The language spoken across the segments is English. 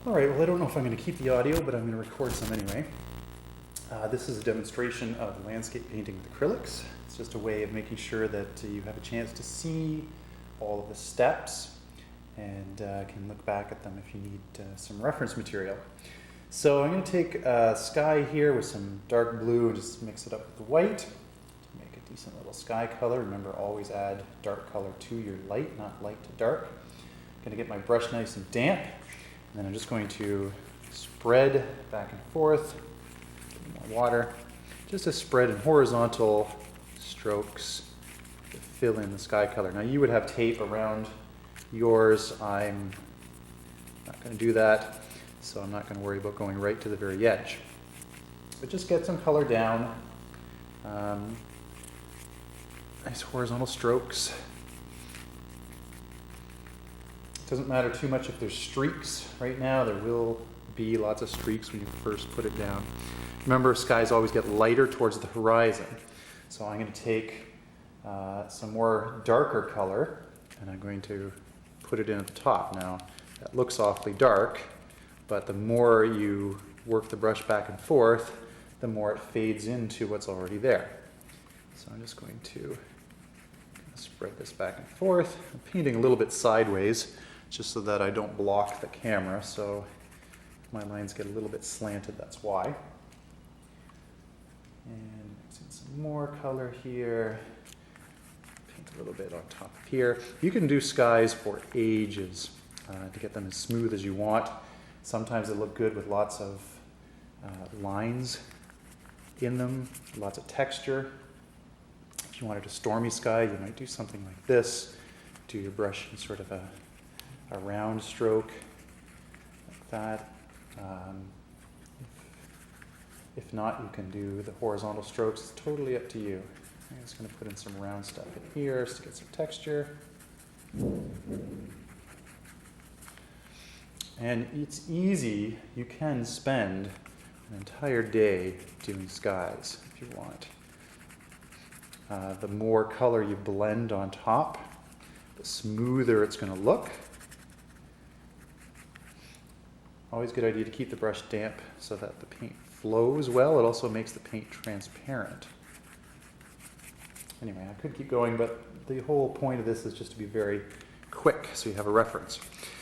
All right, well, I don't know if I'm going to keep the audio, but I'm going to record some anyway. This is a demonstration of landscape painting with acrylics. It's just a way of making sure that you have a chance to see all of the steps and can look back at them if you need some reference material. So I'm going to take a sky here with some dark blue and just mix it up with the white to make a decent little sky color. Remember, always add dark color to your light, not light to dark. I'm going to get my brush nice and damp. And then I'm just going to spread back and forth, more water, just to spread in horizontal strokes to fill in the sky color. Now you would have tape around yours. I'm not going to do that, so I'm not going to worry about going right to the very edge. But just get some color down, nice horizontal strokes. Doesn't matter too much if there's streaks. Right now there will be lots of streaks when you first put it down. Remember, skies always get lighter towards the horizon. So I'm going to take some more darker color and I'm going to put it in at the top. Now that looks awfully dark, but the more you work the brush back and forth, the more it fades into what's already there. So I'm just going to spread this back and forth. I'm painting a little bit sideways, just so that I don't block the camera, so if my lines get a little bit slanted, that's why. And mixing some more color here. Paint a little bit on top of here. You can do skies for ages to get them as smooth as you want. Sometimes they look good with lots of lines in them, lots of texture. If you wanted a stormy sky, you might do something like this. Do your brush in sort of a round stroke like that. If not, you can do the horizontal strokes. It's totally up to you. I'm just going to put in some round stuff in here just to get some texture. And it's easy. You can spend an entire day doing skies if you want. The more color you blend on top, the smoother it's going to look. Always a good idea to keep the brush damp so that the paint flows well. It also makes the paint transparent. Anyway, I could keep going, but the whole point of this is just to be very quick so you have a reference.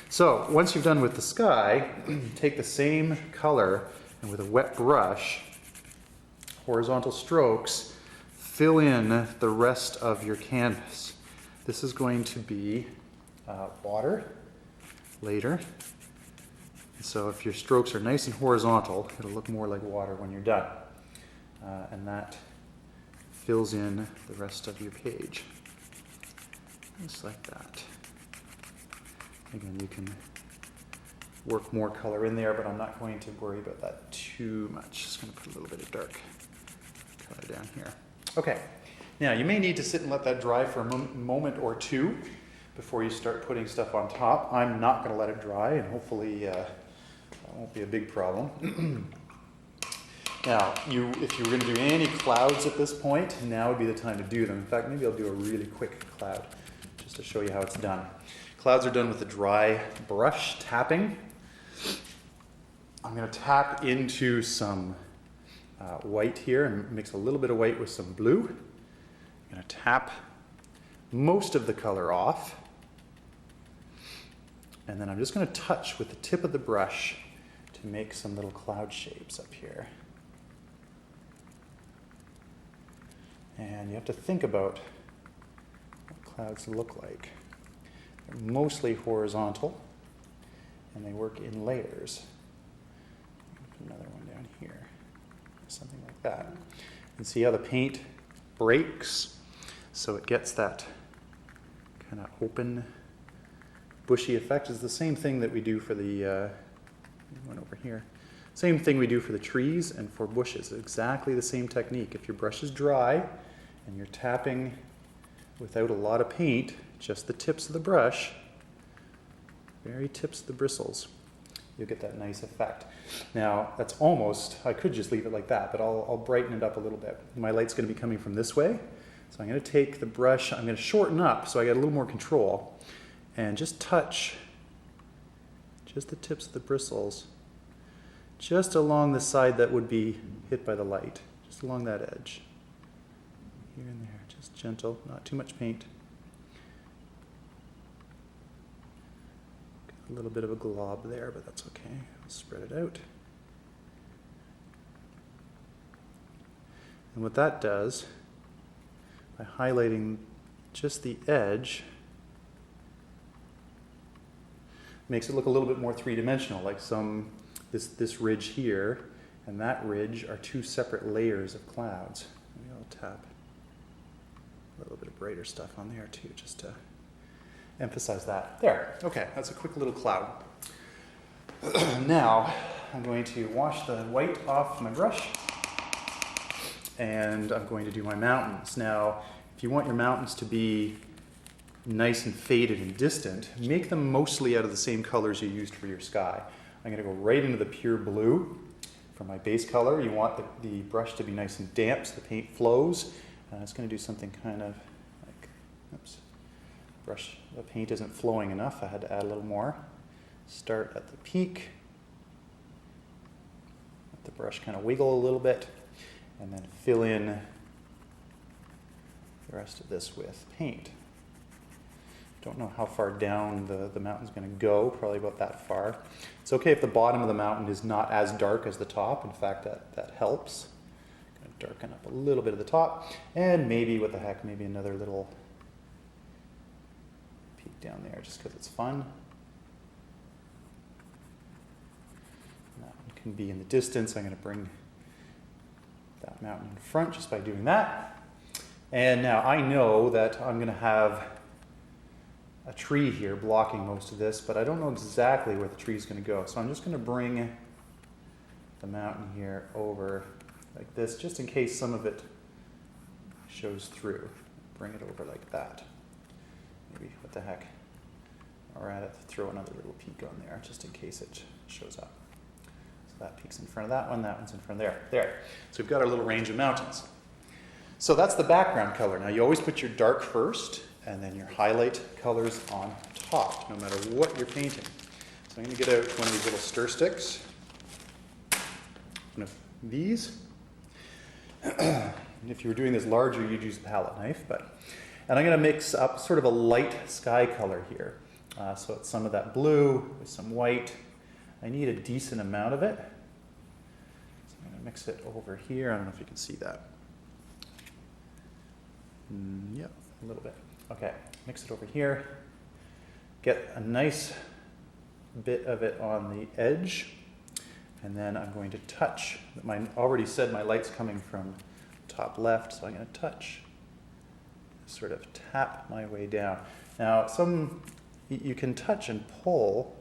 So once you've done with the sky, take the same color and with a wet brush, horizontal strokes, fill in the rest of your canvas. This is going to be water later. So if your strokes are nice and horizontal, it'll look more like water when you're done. And that fills in the rest of your page. Just like that. Again, you can work more color in there, but I'm not going to worry about that too much. Just going to put a little bit of dark color down here. Okay, now you may need to sit and let that dry for a moment or two before you start putting stuff on top. I'm not going to let it dry, and hopefully that won't be a big problem. Now, if you were going to do any clouds at this point, now would be the time to do them. In fact, maybe I'll do a really quick cloud just to show you how it's done. Clouds are done with a dry brush tapping. I'm going to tap into some white here and mix a little bit of white with some blue. I'm going to tap most of the color off. And then I'm just going to touch with the tip of the brush to make some little cloud shapes up here. And you have to think about what clouds look like. They're mostly horizontal, and they work in layers. Put another one down here, something like that. You can see how the paint breaks, so it gets that kind of open, bushy effect. It's the same thing that we do for the one over here. Same thing we do for the trees and for bushes. Exactly the same technique. If your brush is dry and you're tapping without a lot of paint, just the tips of the brush, very tips of the bristles, you'll get that nice effect. Now, that's almost, I could just leave it like that, but I'll brighten it up a little bit. My light's going to be coming from this way, so I'm going to take the brush, I'm going to shorten up so I get a little more control, and just touch just the tips of the bristles, just along the side that would be hit by the light, just along that edge. Here and there, just gentle, not too much paint. Got a little bit of a glob there, but that's okay. I'll spread it out. And what that does, by highlighting just the edge, makes it look a little bit more three-dimensional, like this ridge here and that ridge are two separate layers of clouds. Maybe I'll tap a little bit of brighter stuff on there too, just to emphasize that. There, okay, that's a quick little cloud. Now, I'm going to wash the white off my brush, and I'm going to do my mountains. Now, if you want your mountains to be nice and faded and distant, make them mostly out of the same colors you used for your sky. I'm going to go right into the pure blue for my base color. You want the brush to be nice and damp so the paint flows. It's going to do something kind of like, oops, the paint isn't flowing enough. I had to add a little more. Start at the peak. Let the brush kind of wiggle a little bit, and then fill in the rest of this with paint. Don't know how far down the mountain's going to go, probably about that far. It's okay if the bottom of the mountain is not as dark as the top. In fact, that helps. Going to darken up a little bit of the top, and maybe, what the heck, maybe another little peak down there just because it's fun. That one can be in the distance. I'm going to bring that mountain in front just by doing that. And now I know that I'm going to have a tree here blocking most of this, but I don't know exactly where the tree is going to go. So I'm just going to bring the mountain here over like this, just in case some of it shows through. Bring it over like that. Maybe, what the heck, or I'd have to throw another little peak on there, just in case it shows up. So that peak's in front of that one's in front of there. There. So we've got our little range of mountains. So that's the background color. Now you always put your dark first, and then your highlight colors on top, no matter what you're painting. So I'm going to get out one of these little stir sticks, one of these. If you were doing this larger, you'd use a palette knife, and I'm going to mix up sort of a light sky color here. So it's some of that blue with some white. I need a decent amount of it. So I'm going to mix it over here. I don't know if you can see that. Yep, a little bit. Okay, mix it over here. Get a nice bit of it on the edge, and then I'm going to touch. I already said my light's coming from top left, so I'm going to touch, sort of tap my way down. Now, you can touch and pull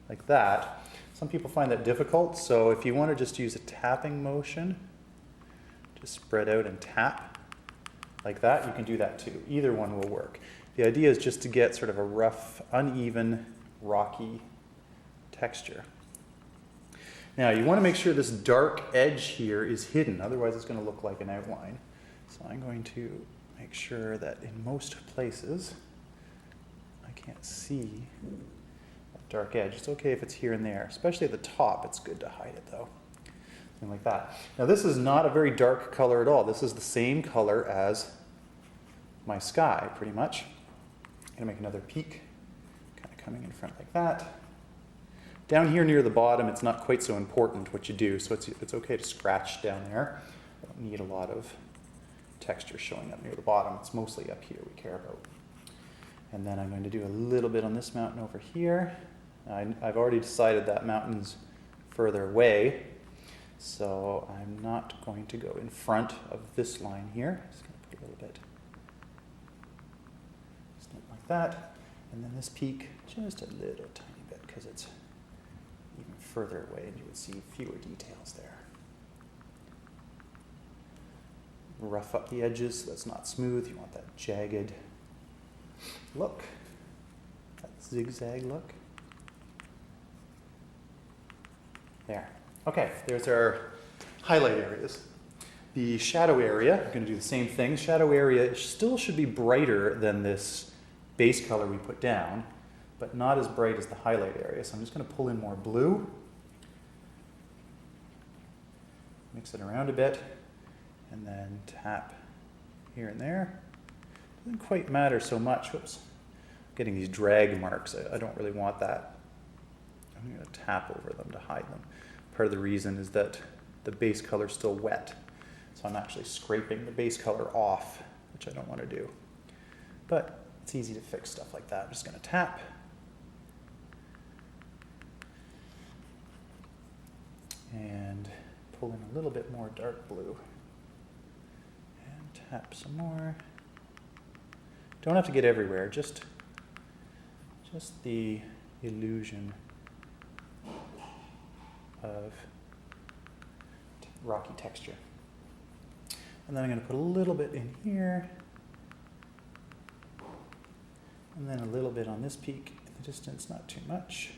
like that. Some people find that difficult, so if you want to just use a tapping motion, just spread out and tap like that, you can do that too. Either one will work. The idea is just to get sort of a rough, uneven, rocky texture. Now, you want to make sure this dark edge here is hidden, otherwise it's going to look like an outline. So I'm going to make sure that in most places I can't see that dark edge. It's okay if it's here and there, especially at the top. It's good to hide it though. Something like that. Now this is not a very dark color at all. This is the same color as my sky, pretty much. I'm going to make another peak, kind of coming in front like that. Down here near the bottom, it's not quite so important what you do, so it's okay to scratch down there. I don't need a lot of texture showing up near the bottom. It's mostly up here we care about. And then I'm going to do a little bit on this mountain over here. I've already decided that mountain's further away, so I'm not going to go in front of this line here. Just going to put a little bit like that. And then this peak, just a little tiny bit, because it's even further away and you would see fewer details there. Rough up the edges so that's not smooth. You want that jagged look, that zigzag look. There. Okay, there's our highlight areas. The shadow area, I'm going to do the same thing. Shadow area still should be brighter than this base color we put down. but not as bright as the highlight area. So I'm just going to pull in more blue, mix it around a bit, and then tap here and there. Doesn't quite matter so much. Whoops. Getting these drag marks. I don't really want that. I'm going to tap over them to hide them. Part of the reason is that the base color is still wet. So I'm actually scraping the base color off, which I don't want to do. But it's easy to fix stuff like that. I'm just going to tap. And pull in a little bit more dark blue. And tap some more. Don't have to get everywhere, just the illusion of rocky texture. And then I'm going to put a little bit in here, and then a little bit on this peak in the distance, not too much.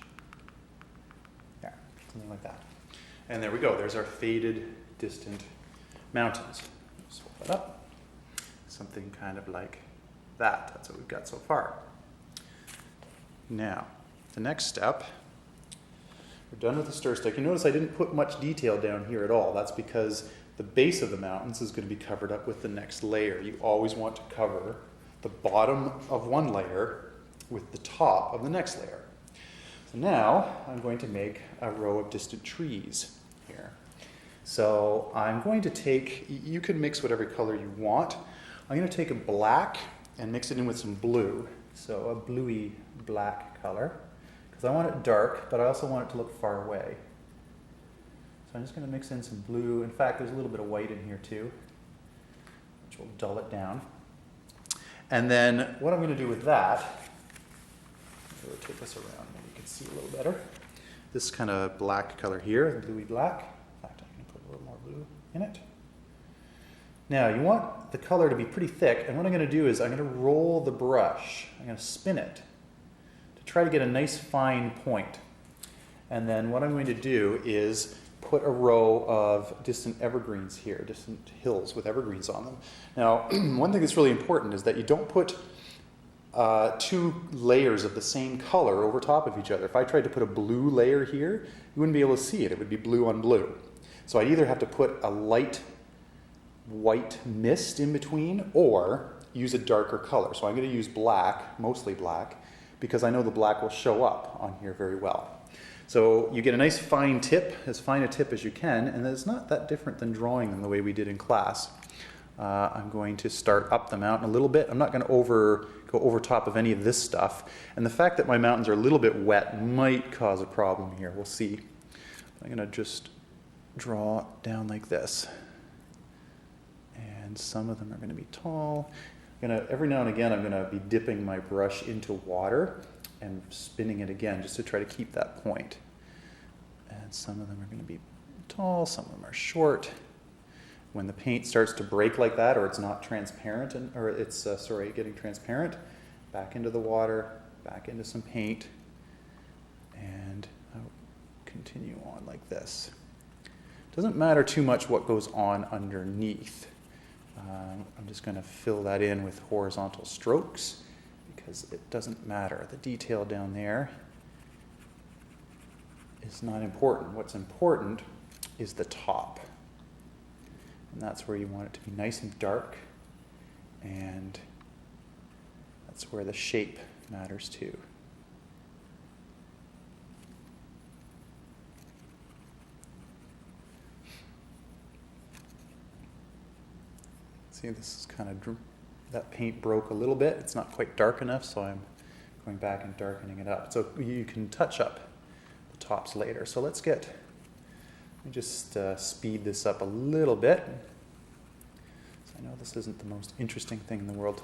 Yeah, something like that. And there we go. There's our faded, distant mountains. Just hold that up. Something kind of like that. That's what we've got so far. Now, the next step, we're done with the stir stick. You notice I didn't put much detail down here at all. That's because the base of the mountains is going to be covered up with the next layer. You always want to cover the bottom of one layer with the top of the next layer. So now I'm going to make a row of distant trees here. So I'm going to take, you can mix whatever color you want. I'm going to take a black and mix it in with some blue. So a bluey black color, because I want it dark, but I also want it to look far away. So I'm just going to mix in some blue. In fact, there's a little bit of white in here too, which will dull it down. And then what I'm going to do with that, rotate this around, maybe you can see a little better. This kind of black color here, the bluey black. In fact, I'm going to put a little more blue in it. Now, you want the color to be pretty thick, and what I'm going to do is I'm going to roll the brush. I'm going to spin it to try to get a nice fine point. And then what I'm going to do is put a row of distant evergreens here, distant hills with evergreens on them. Now, one thing that's really important is that you don't put two layers of the same color over top of each other. If I tried to put a blue layer here, you wouldn't be able to see it. It would be blue on blue. So I'd either have to put a light white mist in between or use a darker color. So I'm going to use black, mostly black, because I know the black will show up on here very well. So you get a nice fine tip, as fine a tip as you can, and it's not that different than drawing them the way we did in class. I'm going to start up the mountain a little bit. I'm not going to go over top of any of this stuff. And the fact that my mountains are a little bit wet might cause a problem here. We'll see. I'm going to just draw down like this. And some of them are going to be tall. Every now and again, I'm going to be dipping my brush into water and spinning it again just to try to keep that point. And some of them are going to be tall, some of them are short. When the paint starts to break like that, or it's not transparent, or it's getting transparent, back into the water, back into some paint, and I'll continue on like this. Doesn't matter too much what goes on underneath. I'm just going to fill that in with horizontal strokes because it doesn't matter. The detail down there is not important. What's important is the top. And that's where you want it to be nice and dark, and that's where the shape matters too. See, this is kind of, that paint broke a little bit. It's not quite dark enough, so I'm going back and darkening it up. So you can touch up the tops later. So let me just speed this up a little bit. So I know this isn't the most interesting thing in the world